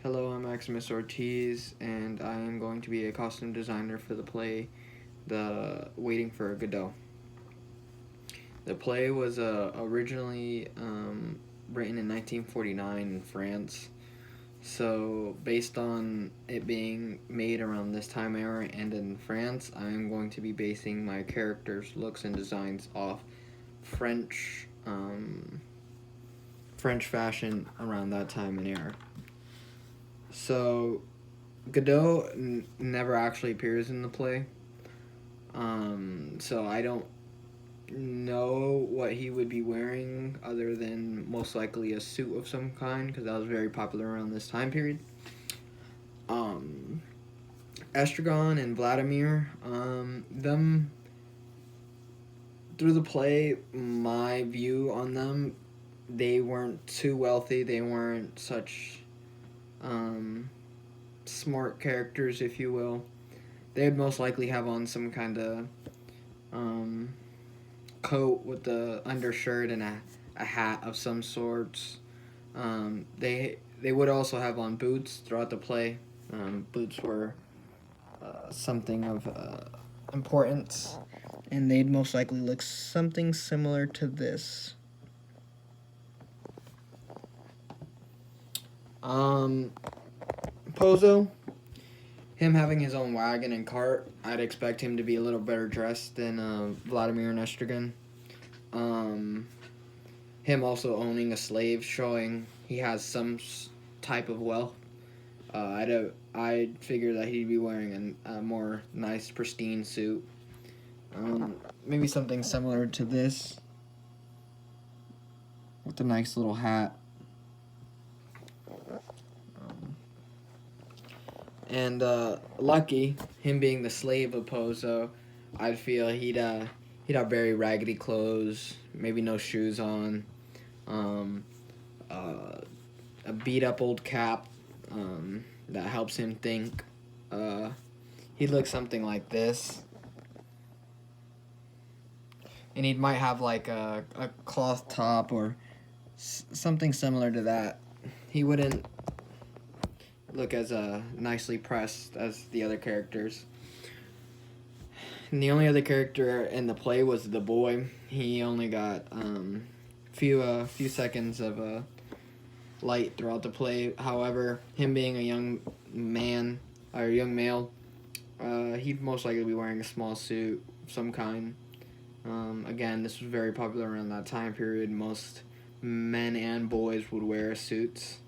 Hello, I'm Maximus Ortiz, and I am going to be a costume designer for the play The Waiting for Godot. The play was originally written in 1949 in France. So, based on it being made around this time era and in France, I'm going to be basing my characters' looks and designs off French French fashion around that time and era. So, Godot never actually appears in the play. So I don't know what he would be wearing other than most likely a suit of some kind because that was very popular around this time period. Um, Estragon and Vladimir, them through the play, my view on them, they weren't too wealthy. They weren't such smart characters, if you will. They'd most likely have on some kind of coat with the undershirt and a hat of some sorts. They would also have on boots throughout the play. Boots were something of importance, and they'd most likely look something similar to this. Pozo, him having his own wagon and cart, I'd expect him to be a little better dressed than Vladimir and Estragon. Him also owning a slave, showing he has some type of wealth. I'd figure that he'd be wearing a more nice, pristine suit. Maybe something similar to this, with a nice little hat. And Lucky, him being the slave of Pozo, I'd feel he'd have very raggedy clothes, maybe no shoes on, a beat up old cap that helps him think. He'd look something like this. And he might have like a cloth top or something similar to that. He wouldn't look as nicely pressed as the other characters. And the only other character in the play was the boy. He only got few seconds of light throughout the play. However, him being a young man or young male, he'd most likely be wearing a small suit of some kind. Again, this was very popular around that time period. Most men and boys would wear suits.